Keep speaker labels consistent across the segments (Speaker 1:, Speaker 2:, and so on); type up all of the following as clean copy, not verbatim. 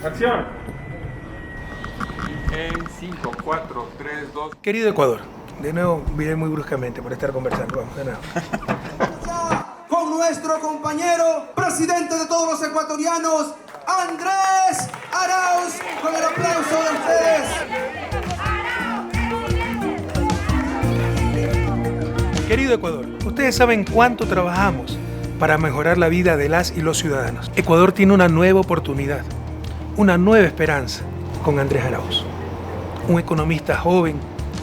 Speaker 1: Acción. En 5, 4, 3, 2.
Speaker 2: Querido Ecuador, de nuevo viré muy bruscamente por estar conversando. Vamos, de nuevo.
Speaker 3: Con nuestro compañero, presidente de todos los ecuatorianos, Andrés Arauz, con el aplauso de ustedes.
Speaker 2: Querido Ecuador, ustedes saben cuánto trabajamos para mejorar la vida de las y los ciudadanos. Ecuador tiene una nueva oportunidad, una nueva esperanza con Andrés Arauz. Un economista joven,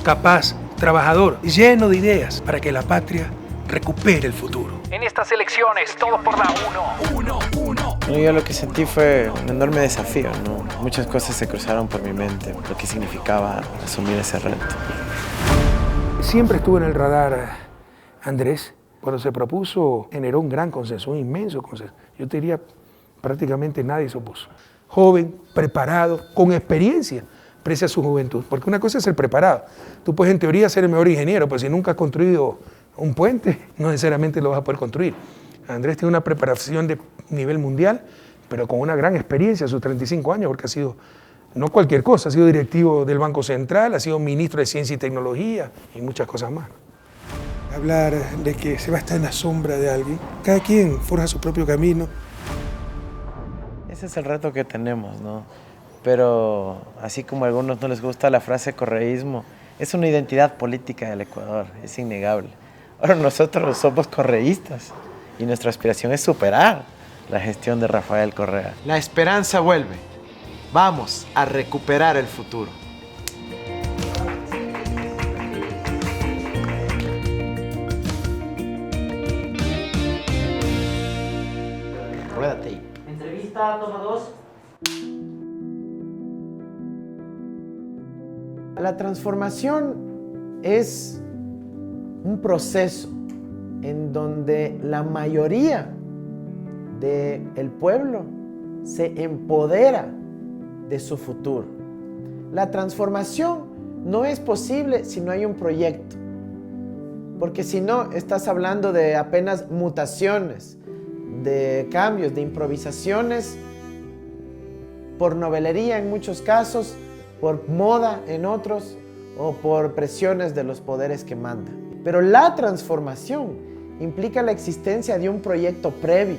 Speaker 2: capaz, trabajador, lleno de ideas para que la patria recupere el futuro.
Speaker 4: En estas elecciones, todos por la uno.
Speaker 5: Yo lo que sentí fue un enorme desafío, ¿no? Muchas cosas se cruzaron por mi mente, lo que significaba asumir ese reto.
Speaker 2: Siempre estuvo en el radar Andrés. Cuando se propuso, generó un gran consenso, un inmenso consenso. Yo te diría, prácticamente nadie se opuso. Joven, preparado, con experiencia, pese a su juventud. Porque una cosa es ser preparado. Tú puedes en teoría ser el mejor ingeniero, pero si nunca has construido un puente, no necesariamente lo vas a poder construir. Andrés tiene una preparación de nivel mundial, pero con una gran experiencia a sus 35 años, porque ha sido, no cualquier cosa, ha sido directivo del Banco Central, ha sido ministro de Ciencia y Tecnología y muchas cosas más. Hablar de que se va a estar en la sombra de alguien, cada quien forja su propio camino.
Speaker 5: Ese es el reto que tenemos, ¿no? Pero así como a algunos no les gusta la frase correísmo, es una identidad política del Ecuador, es innegable. Ahora nosotros somos correístas y nuestra aspiración es superar la gestión de Rafael Correa.
Speaker 6: La esperanza vuelve. Vamos a recuperar el futuro. Ruédate ahí.
Speaker 7: Entrevista, toma 2.
Speaker 6: La transformación es un proceso en donde la mayoría del pueblo se empodera de su futuro. La transformación no es posible si no hay un proyecto, porque si no estás hablando de apenas mutaciones, de cambios, de improvisaciones, por novelería en muchos casos, por moda en otros o por presiones de los poderes que mandan. Pero la transformación implica la existencia de un proyecto previo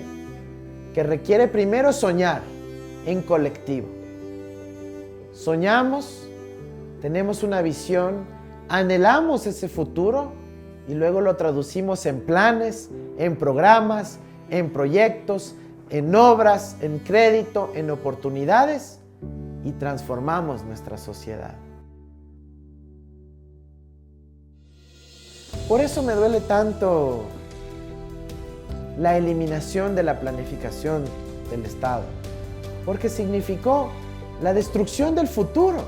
Speaker 6: que requiere primero soñar en colectivo. Soñamos, tenemos una visión, anhelamos ese futuro y luego lo traducimos en planes, en programas, en proyectos, en obras, en crédito, en oportunidades y transformamos nuestra sociedad. Por eso me duele tanto la eliminación de la planificación del Estado, porque significó la destrucción del futuro.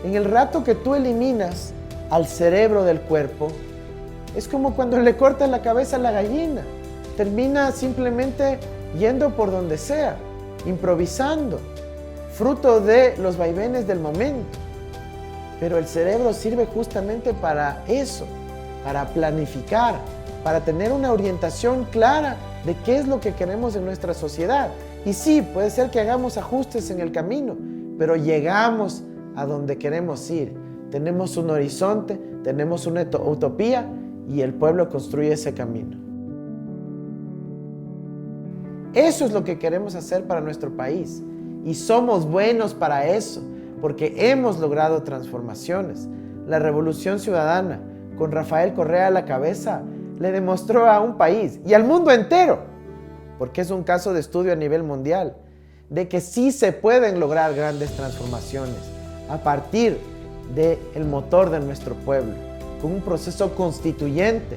Speaker 6: En el rato que tú eliminas al cerebro del cuerpo, es como cuando le cortas la cabeza a la gallina. Termina simplemente yendo por donde sea, improvisando, fruto de los vaivenes del momento. Pero el cerebro sirve justamente para eso, para planificar, para tener una orientación clara de qué es lo que queremos en nuestra sociedad. Y sí, puede ser que hagamos ajustes en el camino, pero llegamos a donde queremos ir. Tenemos un horizonte, tenemos una utopía y el pueblo construye ese camino. Eso es lo que queremos hacer para nuestro país y somos buenos para eso porque hemos logrado transformaciones. La Revolución Ciudadana, con Rafael Correa a la cabeza, le demostró a un país y al mundo entero, porque es un caso de estudio a nivel mundial, de que sí se pueden lograr grandes transformaciones a partir del motor de nuestro pueblo, con un proceso constituyente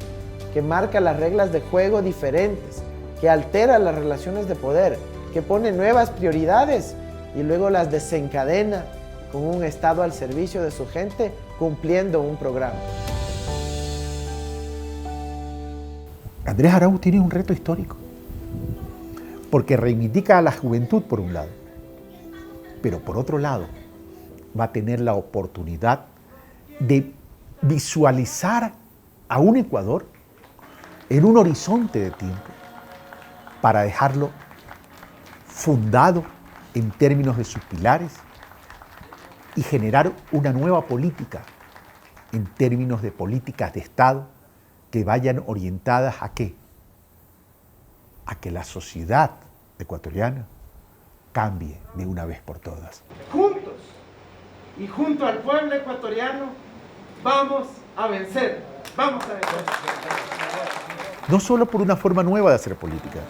Speaker 6: que marca las reglas de juego diferentes, que altera las relaciones de poder, que pone nuevas prioridades y luego las desencadena con un Estado al servicio de su gente, cumpliendo un programa.
Speaker 8: Andrés Arauz tiene un reto histórico, porque reivindica a la juventud por un lado, pero por otro lado va a tener la oportunidad de visualizar a un Ecuador en un horizonte de tiempo para dejarlo fundado en términos de sus pilares y generar una nueva política en términos de políticas de Estado que vayan orientadas ¿a qué? A que la sociedad ecuatoriana cambie de una vez por todas.
Speaker 6: Juntos y junto al pueblo ecuatoriano vamos a vencer. Vamos a vencer.
Speaker 8: No solo por una forma nueva de hacer política,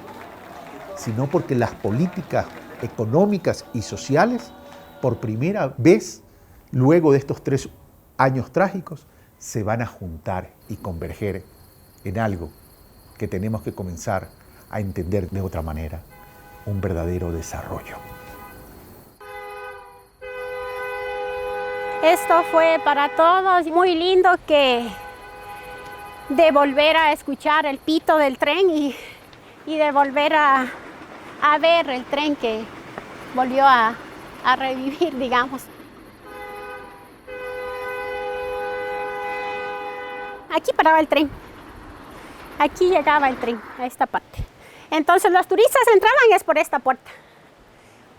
Speaker 8: sino porque las políticas económicas y sociales, por primera vez, luego de estos 3 años trágicos, se van a juntar y converger en algo que tenemos que comenzar a entender de otra manera, un verdadero desarrollo.
Speaker 7: Esto fue para todos muy lindo de volver a escuchar el pito del tren y de volver a ver el tren que volvió a revivir, digamos. Aquí paraba el tren, aquí llegaba el tren, a esta parte. Entonces los turistas entraban es por esta puerta.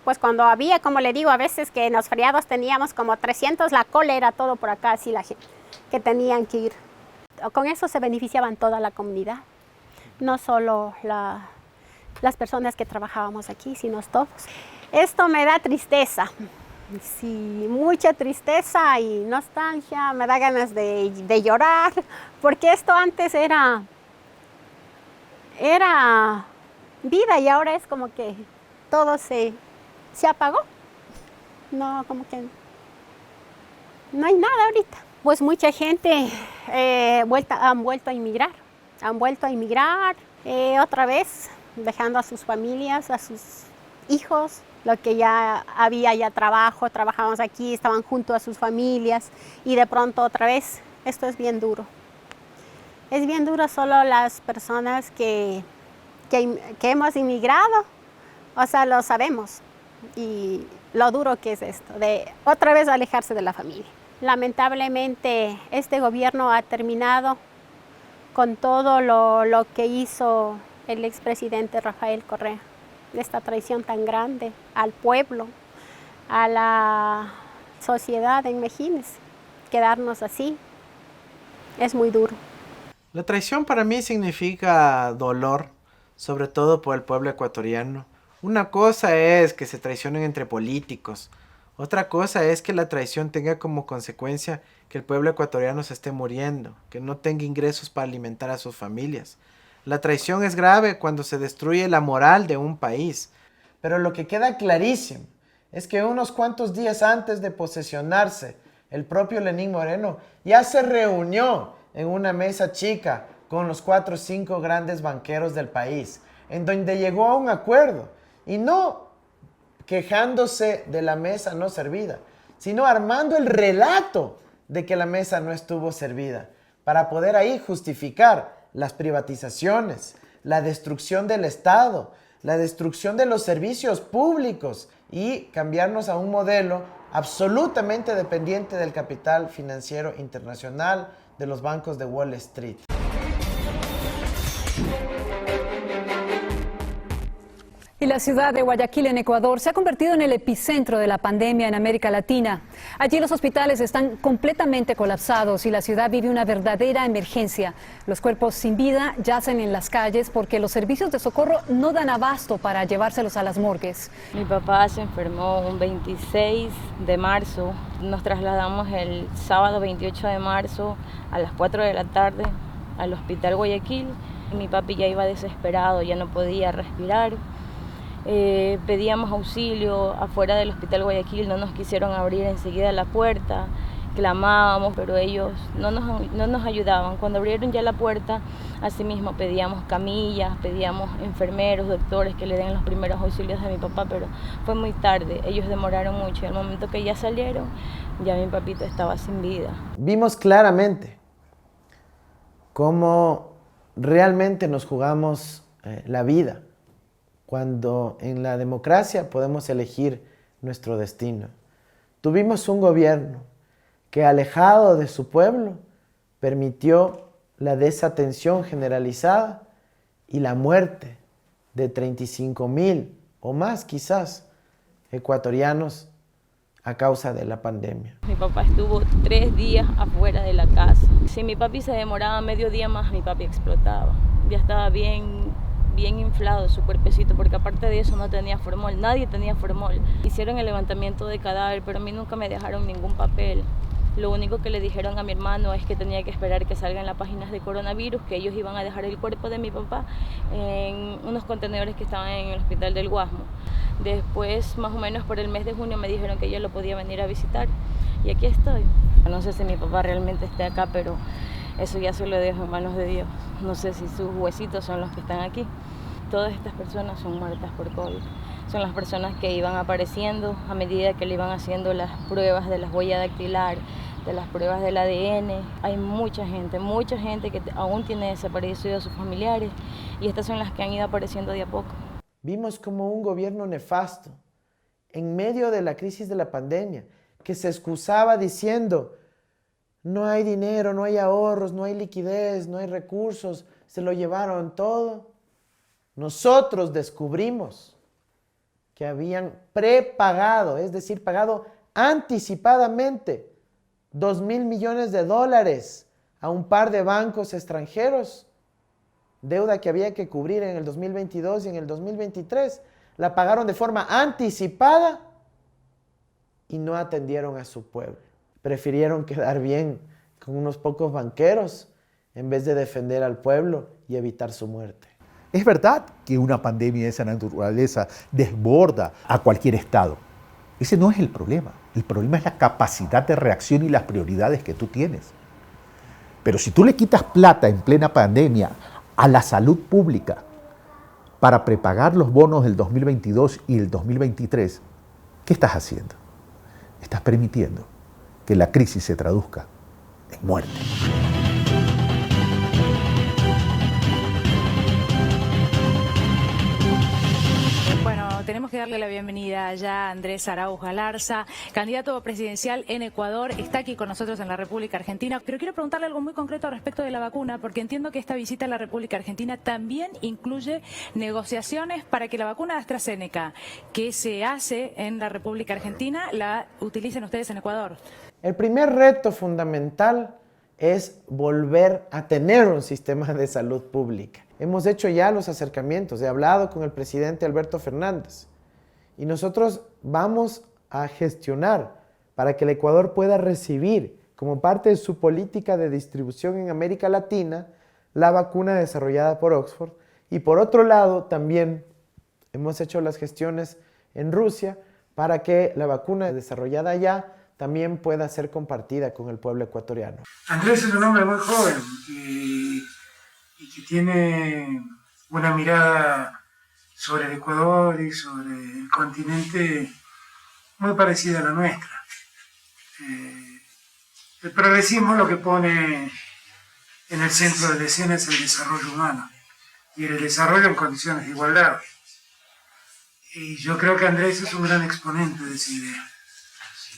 Speaker 7: Pues cuando había, como le digo, a veces que en los feriados teníamos como 300, la cola era todo por acá, así la gente que tenían que ir. Con eso se beneficiaban toda la comunidad, no solo las personas que trabajábamos aquí, sino todos. Esto me da tristeza, sí, mucha tristeza y nostalgia, me da ganas de llorar, porque esto antes era vida y ahora es como que todo se apagó. No, como que no hay nada ahorita. Pues mucha gente han vuelto a inmigrar. Han vuelto a inmigrar otra vez, dejando a sus familias, a sus hijos. Lo que ya había ya trabajo, trabajábamos aquí, estaban junto a sus familias y de pronto otra vez, esto es bien duro. Es bien duro solo las personas que hemos inmigrado, o sea, lo sabemos. Y lo duro que es esto, de otra vez alejarse de la familia. Lamentablemente, este gobierno ha terminado con todo lo que hizo el expresidente Rafael Correa, esta traición tan grande al pueblo, a la sociedad, imagínense, quedarnos así, es muy duro.
Speaker 5: La traición para mí significa dolor, sobre todo por el pueblo ecuatoriano. Una cosa es que se traicionen entre políticos, otra cosa es que la traición tenga como consecuencia que el pueblo ecuatoriano se esté muriendo, que no tenga ingresos para alimentar a sus familias. La traición es grave cuando se destruye la moral de un país.
Speaker 6: Pero lo que queda clarísimo es que unos cuantos días antes de posesionarse, el propio Lenín Moreno ya se reunió en una mesa chica con los 4 o 5 grandes banqueros del país, en donde llegó a un acuerdo, y no quejándose de la mesa no servida, sino armando el relato de que la mesa no estuvo servida, para poder ahí justificar las privatizaciones, la destrucción del Estado, la destrucción de los servicios públicos y cambiarnos a un modelo absolutamente dependiente del capital financiero internacional, de los bancos de Wall Street.
Speaker 9: Y la ciudad de Guayaquil, en Ecuador, se ha convertido en el epicentro de la pandemia en América Latina. Allí los hospitales están completamente colapsados y la ciudad vive una verdadera emergencia. Los cuerpos sin vida yacen en las calles porque los servicios de socorro no dan abasto para llevárselos a las morgues.
Speaker 10: Mi papá se enfermó un 26 de marzo. Nos trasladamos el sábado 28 de marzo a las 4 de la tarde al hospital Guayaquil. Mi papi ya iba desesperado, ya no podía respirar. Pedíamos auxilio afuera del hospital Guayaquil, no nos quisieron abrir enseguida la puerta, clamábamos, pero ellos no nos ayudaban. Cuando abrieron ya la puerta, asimismo pedíamos camillas, pedíamos enfermeros, doctores que le den los primeros auxilios a mi papá, pero fue muy tarde, ellos demoraron mucho y al momento que ya salieron, ya mi papito estaba sin vida.
Speaker 6: Vimos claramente cómo realmente nos jugamos la vida, cuando en la democracia podemos elegir nuestro destino. Tuvimos un gobierno que, alejado de su pueblo, permitió la desatención generalizada y la muerte de 35,000 o más quizás ecuatorianos a causa de la pandemia.
Speaker 10: Mi papá estuvo 3 días afuera de la casa. Si mi papi se demoraba medio día más, mi papi explotaba. Ya estaba bien inflado su cuerpecito, porque aparte de eso no tenía formol, nadie tenía formol. Hicieron el levantamiento de cadáver, pero a mí nunca me dejaron ningún papel. Lo único que le dijeron a mi hermano es que tenía que esperar que salgan las páginas de coronavirus, que ellos iban a dejar el cuerpo de mi papá en unos contenedores que estaban en el hospital del Guasmo. Después, más o menos por el mes de junio, me dijeron que yo lo podía venir a visitar. Y aquí estoy. No sé si mi papá realmente esté acá, pero eso ya se lo dejo en manos de Dios. No sé si sus huesitos son los que están aquí. Todas estas personas son muertas por COVID. Son las personas que iban apareciendo a medida que le iban haciendo las pruebas de las huellas dactilar, de las pruebas del ADN. Hay mucha gente que aún tiene desaparecido a sus familiares, y estas son las que han ido apareciendo de a poco.
Speaker 6: Vimos como un gobierno nefasto, en medio de la crisis de la pandemia, que se excusaba diciendo: no hay dinero, no hay ahorros, no hay liquidez, no hay recursos, se lo llevaron todo. Nosotros descubrimos que habían prepagado, es decir, pagado anticipadamente $2.000 millones a un par de bancos extranjeros, deuda que había que cubrir en el 2022 y en el 2023. La pagaron de forma anticipada y no atendieron a su pueblo. Prefirieron quedar bien con unos pocos banqueros en vez de defender al pueblo y evitar su muerte.
Speaker 8: Es verdad que una pandemia de esa naturaleza desborda a cualquier estado. Ese no es el problema. El problema es la capacidad de reacción y las prioridades que tú tienes. Pero si tú le quitas plata en plena pandemia a la salud pública para prepagar los bonos del 2022 y el 2023, ¿qué estás haciendo? Estás permitiendo que la crisis se traduzca en muerte.
Speaker 11: Tenemos que darle la bienvenida ya a Andrés Arauz Galarza, candidato presidencial en Ecuador. Está aquí con nosotros en la República Argentina. Pero quiero preguntarle algo muy concreto respecto de la vacuna, porque entiendo que esta visita a la República Argentina también incluye negociaciones para que la vacuna de AstraZeneca, que se hace en la República Argentina, la utilicen ustedes en Ecuador.
Speaker 6: El primer reto fundamental es volver a tener un sistema de salud pública. Hemos hecho ya los acercamientos, he hablado con el presidente Alberto Fernández y nosotros vamos a gestionar para que el Ecuador pueda recibir como parte de su política de distribución en América Latina la vacuna desarrollada por Oxford, y por otro lado también hemos hecho las gestiones en Rusia para que la vacuna desarrollada allá también pueda ser compartida con el pueblo ecuatoriano.
Speaker 2: Andrés es un hombre muy joven y que tiene una mirada sobre el Ecuador y sobre el continente muy parecida a la nuestra. El progresismo lo que pone en el centro de la escena es el desarrollo humano y el desarrollo en condiciones de igualdad. Y yo creo que Andrés es un gran exponente de esa idea.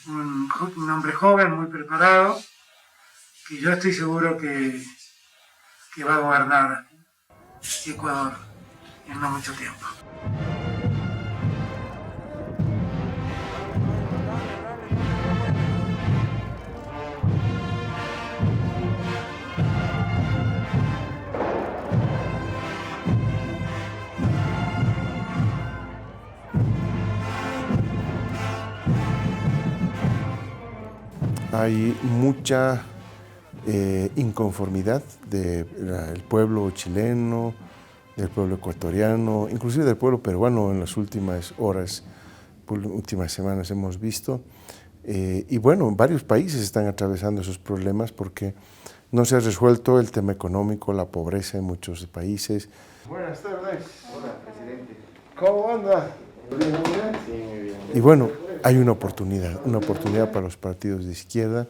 Speaker 2: Un hombre joven, muy preparado, que yo estoy seguro que va a gobernar Ecuador en no mucho tiempo.
Speaker 12: Hay mucha inconformidad del pueblo chileno, del pueblo ecuatoriano, inclusive del pueblo peruano en las últimas horas, últimas semanas hemos visto. Y bueno, varios países están atravesando esos problemas porque no se ha resuelto el tema económico, la pobreza en muchos países.
Speaker 1: Buenas tardes. Hola, presidente. ¿Cómo anda?
Speaker 12: Y bueno, hay una oportunidad para los partidos de izquierda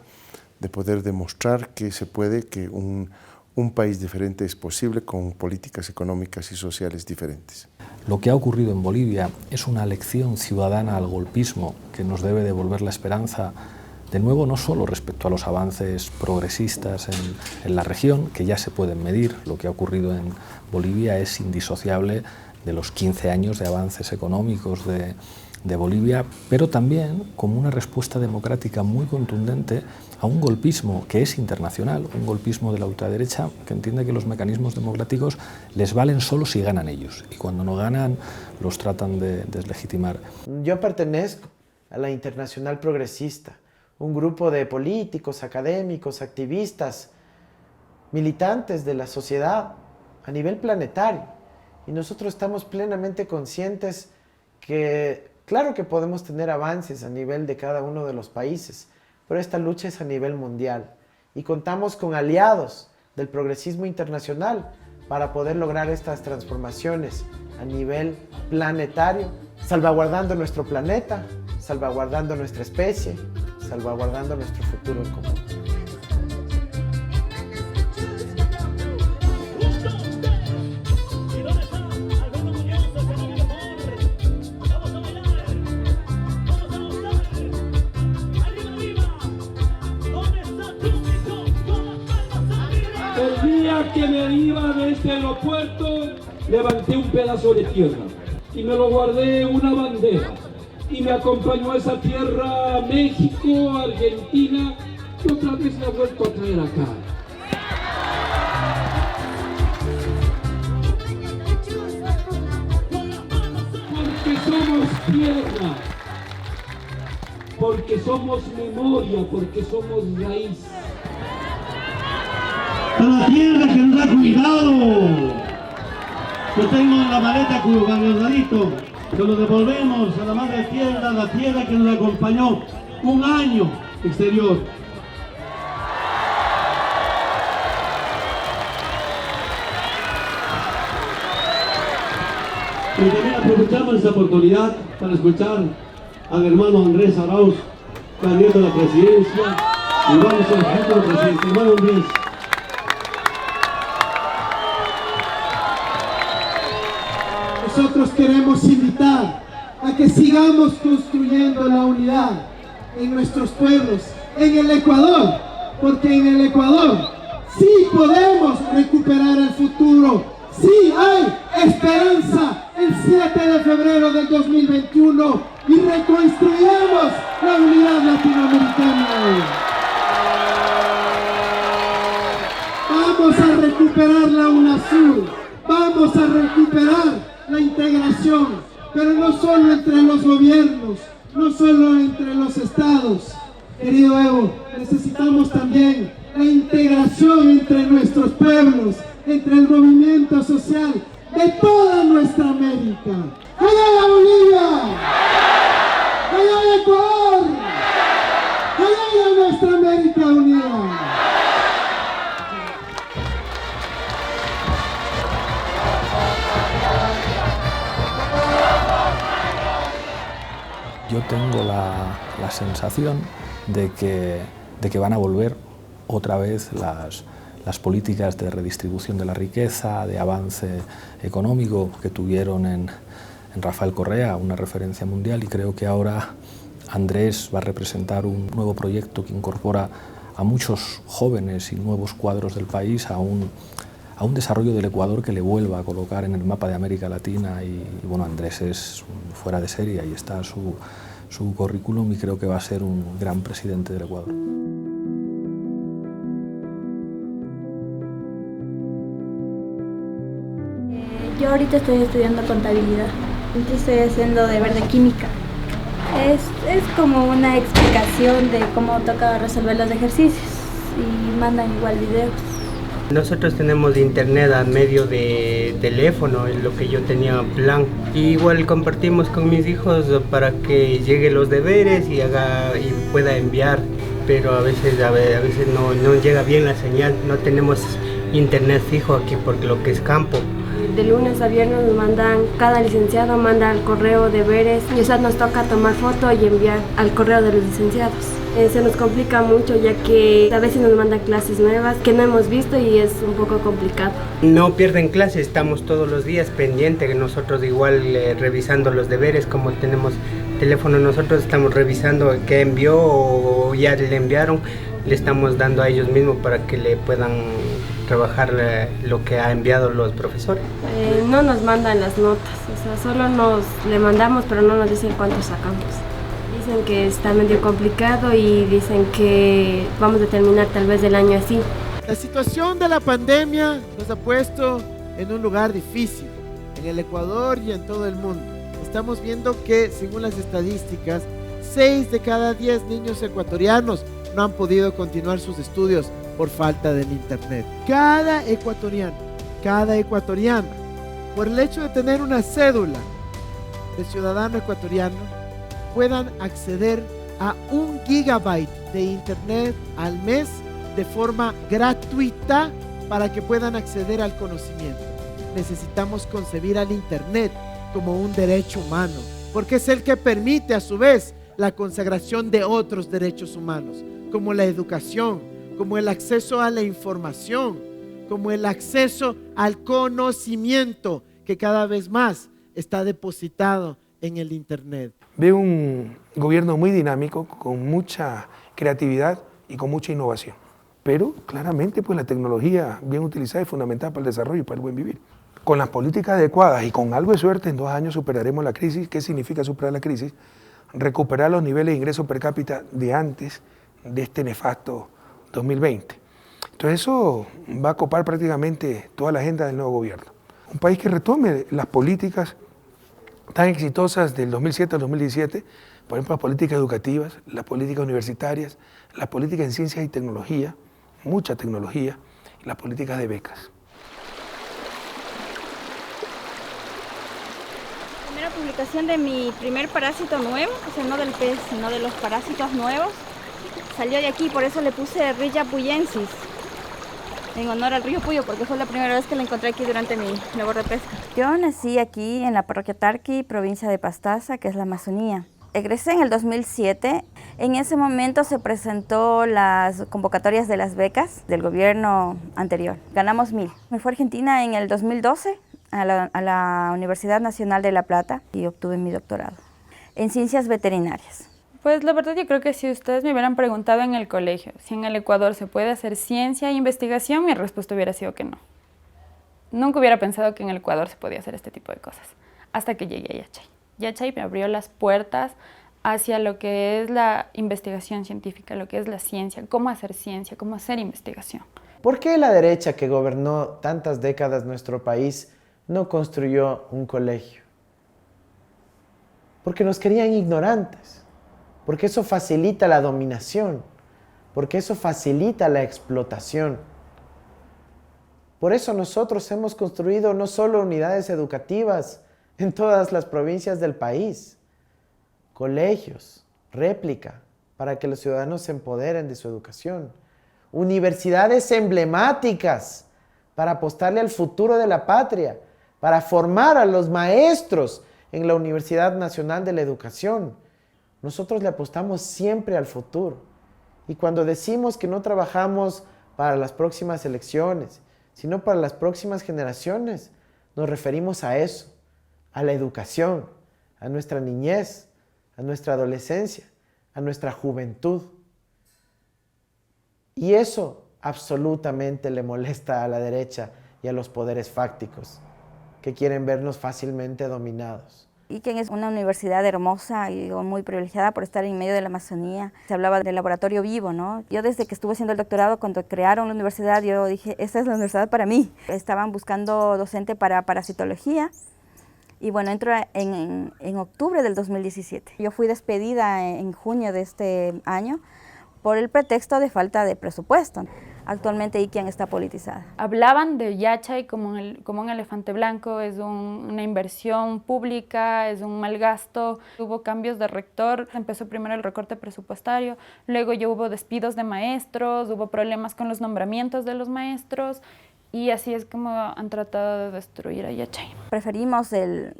Speaker 12: de poder demostrar que se puede, que un país diferente es posible con políticas económicas y sociales diferentes.
Speaker 13: Lo que ha ocurrido en Bolivia es una lección ciudadana al golpismo que nos debe devolver la esperanza, de nuevo, no solo respecto a los avances progresistas en la región, que ya se pueden medir. Lo que ha ocurrido en Bolivia es indisociable de los 15 años de avances económicos, de de Bolivia, pero también como una respuesta democrática muy contundente a un golpismo que es internacional, un golpismo de la ultraderecha que entiende que los mecanismos democráticos les valen solo si ganan ellos, y cuando no ganan los tratan de deslegitimar.
Speaker 6: Yo pertenezco a la Internacional Progresista, un grupo de políticos, académicos, activistas, militantes de la sociedad a nivel planetario. Y nosotros estamos plenamente conscientes que, claro que podemos tener avances a nivel de cada uno de los países, pero esta lucha es a nivel mundial. Y contamos con aliados del progresismo internacional para poder lograr estas transformaciones a nivel planetario, salvaguardando nuestro planeta, salvaguardando nuestra especie, salvaguardando nuestro futuro en común.
Speaker 14: El día que me iba de este aeropuerto, levanté un pedazo de tierra y me lo guardé en una bandera. Y me acompañó a esa tierra México, Argentina, y otra vez me ha vuelto a traer acá. Porque somos tierra, porque somos memoria, porque somos raíz.
Speaker 15: A la tierra que nos ha cuidado. Yo tengo en la maleta guardadito. Se lo devolvemos a la madre tierra, la tierra que nos acompañó un año exterior. Y también aprovechamos esta oportunidad para escuchar al hermano Andrés Arauz, candidato a la presidencia, y vamos a futuro presidente. Hermano Andrés.
Speaker 16: Nosotros queremos invitar a que sigamos construyendo la unidad en nuestros pueblos, en el Ecuador, porque en el Ecuador sí podemos recuperar el futuro, sí hay esperanza el 7 de febrero del 2021 y reconstruiremos la unidad latinoamericana. Vamos a recuperar la UNASUR, vamos a recuperar la integración, pero no solo entre los gobiernos, no solo entre los estados. Querido Evo, necesitamos también la integración entre nuestros pueblos, entre el movimiento social de toda nuestra América. ¡Allá Bolivia! ¡Allá Ecuador! ¡Allá nuestra América unida!
Speaker 13: Yo tengo la sensación de que van a volver otra vez las políticas de redistribución de la riqueza, de avance económico que tuvieron en Rafael Correa, una referencia mundial, y creo que ahora Andrés va a representar un nuevo proyecto que incorpora a muchos jóvenes y nuevos cuadros del país a un desarrollo del Ecuador que le vuelva a colocar en el mapa de América Latina. Y bueno, Andrés es fuera de serie, ahí está su currículum, y creo que va a ser un gran presidente del Ecuador.
Speaker 17: Yo ahorita estoy estudiando contabilidad, estoy haciendo deber de química. Es como una explicación de cómo toca resolver los ejercicios y mandan igual videos.
Speaker 18: Nosotros tenemos internet a medio de teléfono, es lo que yo tenía plan. Y igual compartimos con mis hijos para que lleguen los deberes y pueda enviar, pero a veces no llega bien la señal, no tenemos internet fijo aquí porque lo que es campo.
Speaker 19: De lunes a viernes nos mandan, cada licenciado manda al correo deberes y nos toca tomar foto y enviar al correo de los licenciados. Se nos complica mucho ya que a veces nos mandan clases nuevas que no hemos visto y es un poco complicado.
Speaker 18: No pierden clases, estamos todos los días pendientes, nosotros igual revisando los deberes, como tenemos teléfono nosotros estamos revisando qué envió o ya le enviaron, le estamos dando a ellos mismos para que le puedan trabajar lo que ha enviado los profesores.
Speaker 19: No nos mandan las notas, o sea, solo le mandamos, pero no nos dicen cuánto sacamos. Dicen que está medio complicado y dicen que vamos a terminar tal vez el año así.
Speaker 16: La situación de la pandemia nos ha puesto en un lugar difícil, en el Ecuador y en todo el mundo. Estamos viendo que, según las estadísticas, 6 de cada 10 niños ecuatorianos no han podido continuar sus estudios por falta del internet. Cada ecuatoriano, por el hecho de tener una cédula de ciudadano ecuatoriano, puedan acceder a 1 gigabyte de internet al mes de forma gratuita para que puedan acceder al conocimiento. Necesitamos concebir al internet como un derecho humano, porque es el que permite a su vez la consagración de otros derechos humanos, como la educación, como el acceso a la información, como el acceso al conocimiento que cada vez más está depositado en el internet.
Speaker 2: Veo un gobierno muy dinámico, con mucha creatividad y con mucha innovación. Pero claramente pues la tecnología bien utilizada es fundamental para el desarrollo y para el buen vivir. Con las políticas adecuadas y con algo de suerte, en 2 años superaremos la crisis. ¿Qué significa superar la crisis? Recuperar los niveles de ingreso per cápita de antes de este nefasto 2020. Entonces eso va a copar prácticamente toda la agenda del nuevo gobierno. Un país que retome las políticas tan exitosas del 2007 al 2017, por ejemplo, las políticas educativas, las políticas universitarias, las políticas en ciencias y tecnología, mucha tecnología, y las políticas de becas.
Speaker 20: Primera publicación de mi primer parásito nuevo, o sea, no del pez, sino de los parásitos nuevos, salió de aquí, por eso le puse Rilla puyensis, en honor al río Puyo, porque fue la primera vez que la encontré aquí durante mi labor de pesca.
Speaker 21: Yo nací aquí en la parroquia Tarqui, provincia de Pastaza, que es la Amazonía. Egresé en el 2007. En ese momento se presentó las convocatorias de las becas del gobierno anterior. Ganamos 1000. Me fui a Argentina en el 2012 a la Universidad Nacional de La Plata y obtuve mi doctorado en ciencias veterinarias.
Speaker 22: Pues la verdad yo creo que si ustedes me hubieran preguntado en el colegio si en el Ecuador se puede hacer ciencia e investigación, mi respuesta hubiera sido que no. Nunca hubiera pensado que en el Ecuador se podía hacer este tipo de cosas, hasta que llegué a Yachay. Yachay me abrió las puertas hacia lo que es la investigación científica, lo que es la ciencia, cómo hacer investigación.
Speaker 6: ¿Por qué la derecha que gobernó tantas décadas nuestro país no construyó un colegio? Porque nos querían ignorantes. Porque eso facilita la dominación, porque eso facilita la explotación. Por eso nosotros hemos construido no solo unidades educativas en todas las provincias del país, colegios, réplica, para que los ciudadanos se empoderen de su educación, universidades emblemáticas para apostarle al futuro de la patria, para formar a los maestros en la Universidad Nacional de la Educación. Nosotros le apostamos siempre al futuro. Y cuando decimos que no trabajamos para las próximas elecciones, sino para las próximas generaciones, nos referimos a eso, a la educación, a nuestra niñez, a nuestra adolescencia, a nuestra juventud. Y eso absolutamente le molesta a la derecha y a los poderes fácticos, que quieren vernos fácilmente dominados.
Speaker 21: Iquén es una universidad hermosa y muy privilegiada por estar en medio de la Amazonía. Se hablaba del laboratorio vivo, ¿no? Yo desde que estuve haciendo el doctorado, cuando crearon la universidad, yo dije, esta es la universidad para mí. Estaban buscando docente para parasitología y bueno, entro en octubre del 2017. Yo fui despedida en junio de este año por el pretexto de falta de presupuesto. Actualmente Iquén está politizada.
Speaker 22: Hablaban de Yachay como un elefante blanco, es una inversión pública, es un mal gasto. Hubo cambios de rector, empezó primero el recorte presupuestario, luego ya hubo despidos de maestros, hubo problemas con los nombramientos de los maestros y así es como han tratado de destruir a Yachay.
Speaker 21: Preferimos el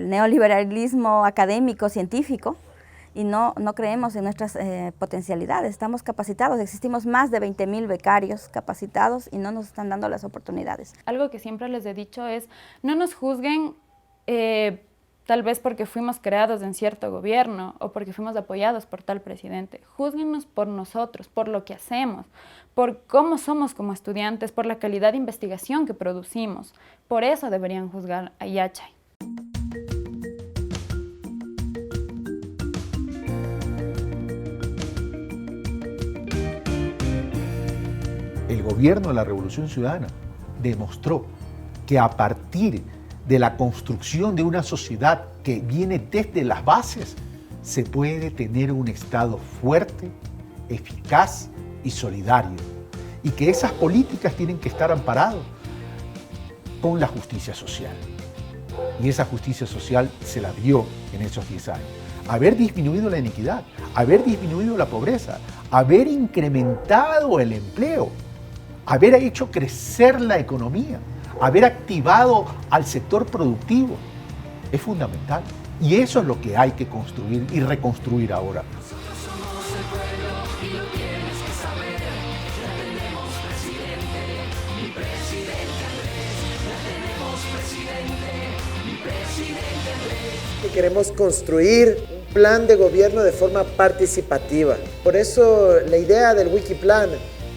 Speaker 21: neoliberalismo académico, científico, y no creemos en nuestras potencialidades. Estamos capacitados, existimos más de 20.000 becarios capacitados y no nos están dando las oportunidades.
Speaker 22: Algo que siempre les he dicho es, no nos juzguen tal vez porque fuimos creados en cierto gobierno o porque fuimos apoyados por tal presidente. Júzguennos por nosotros, por lo que hacemos, por cómo somos como estudiantes, por la calidad de investigación que producimos. Por eso deberían juzgar a Yachay.
Speaker 8: El gobierno de la Revolución Ciudadana demostró que a partir de la construcción de una sociedad que viene desde las bases, se puede tener un Estado fuerte, eficaz y solidario. Y que esas políticas tienen que estar amparadas con la justicia social. Y esa justicia social se la dio en esos 10 años. Haber disminuido la inequidad, haber disminuido la pobreza, haber incrementado el empleo, haber hecho crecer la economía, haber activado al sector productivo, es fundamental. Y eso es lo que hay que construir y reconstruir ahora.
Speaker 6: Que queremos construir un plan de gobierno de forma participativa. Por eso la idea del Wikiplan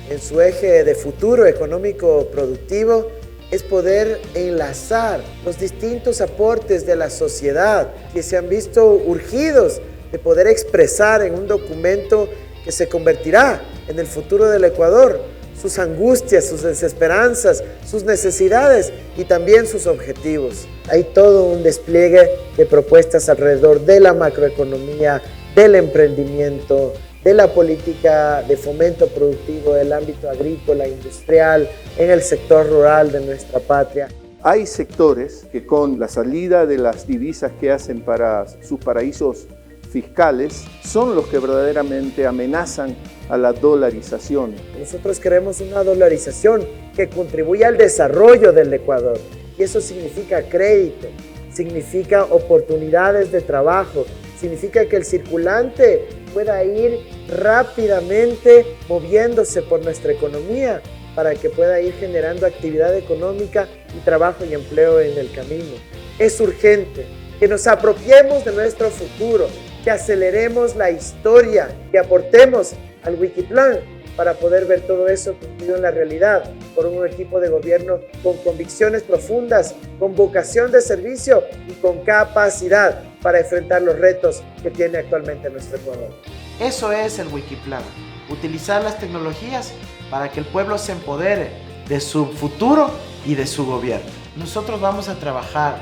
Speaker 6: en su eje de futuro económico productivo es poder enlazar los distintos aportes de la sociedad que se han visto urgidos de poder expresar en un documento que se convertirá en el futuro del Ecuador, sus angustias, sus desesperanzas, sus necesidades y también sus objetivos. Hay todo un despliegue de propuestas alrededor de la macroeconomía, del emprendimiento, de la política de fomento productivo del ámbito agrícola, industrial, en el sector rural de nuestra patria.
Speaker 1: Hay sectores que con la salida de las divisas que hacen para sus paraísos fiscales son los que verdaderamente amenazan a la dolarización.
Speaker 6: Nosotros queremos una dolarización que contribuya al desarrollo del Ecuador. Y eso significa crédito, significa oportunidades de trabajo, significa que el circulante pueda ir rápidamente moviéndose por nuestra economía para que pueda ir generando actividad económica y trabajo y empleo en el camino. Es urgente que nos apropiemos de nuestro futuro, que aceleremos la historia, que aportemos al Wikiplan para poder ver todo eso cumplido en la realidad por un equipo de gobierno con convicciones profundas, con vocación de servicio y con capacidad para enfrentar los retos que tiene actualmente nuestro Ecuador. Eso es el Wikiplan, utilizar las tecnologías para que el pueblo se empodere de su futuro y de su gobierno. Nosotros vamos a trabajar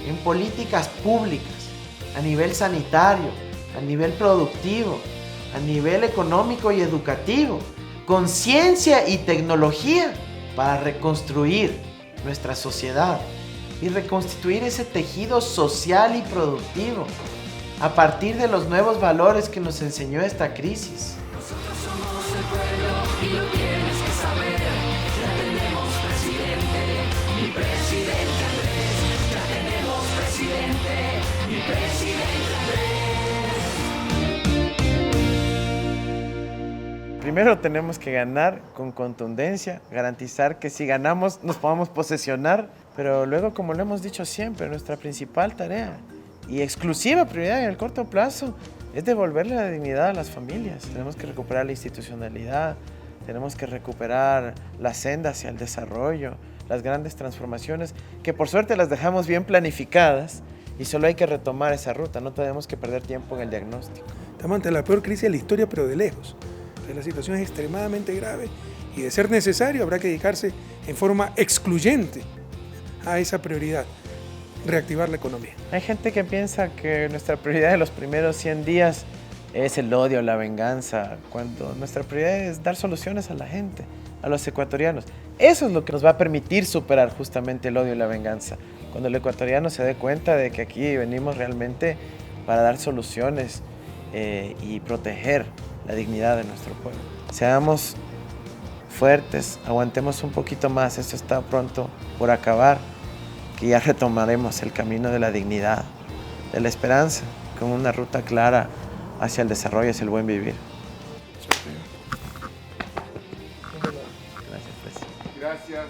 Speaker 6: en políticas públicas a nivel sanitario, a nivel productivo, a nivel económico y educativo, con ciencia y tecnología para reconstruir nuestra sociedad y reconstituir ese tejido social y productivo a partir de los nuevos valores que nos enseñó esta crisis.
Speaker 3: Nosotros somos el pueblo y lo tienes que saber. Ya tenemos presidente, mi presidente Andrés. Ya tenemos presidente, mi presidente Andrés.
Speaker 5: Primero tenemos que ganar con contundencia, garantizar que si ganamos nos podamos posesionar, pero luego, como lo hemos dicho siempre, nuestra principal tarea y exclusiva prioridad en el corto plazo es devolverle la dignidad a las familias. Tenemos que recuperar la institucionalidad, tenemos que recuperar la senda hacia el desarrollo, las grandes transformaciones, que por suerte las dejamos bien planificadas y solo hay que retomar esa ruta, no tenemos que perder tiempo en el diagnóstico.
Speaker 2: Estamos ante la peor crisis de la historia, pero de lejos. La situación es extremadamente grave y, de ser necesario, habrá que dedicarse en forma excluyente a esa prioridad, reactivar la economía.
Speaker 5: Hay gente que piensa que nuestra prioridad de los primeros 100 días es el odio, la venganza, cuando nuestra prioridad es dar soluciones a la gente, a los ecuatorianos. Eso es lo que nos va a permitir superar justamente el odio y la venganza. Cuando el ecuatoriano se dé cuenta de que aquí venimos realmente para dar soluciones y proteger la dignidad de nuestro pueblo. Seamos fuertes, aguantemos un poquito más, esto está pronto por acabar, que ya retomaremos el camino de la dignidad, de la esperanza, con una ruta clara hacia el desarrollo, hacia el buen vivir.
Speaker 1: Gracias.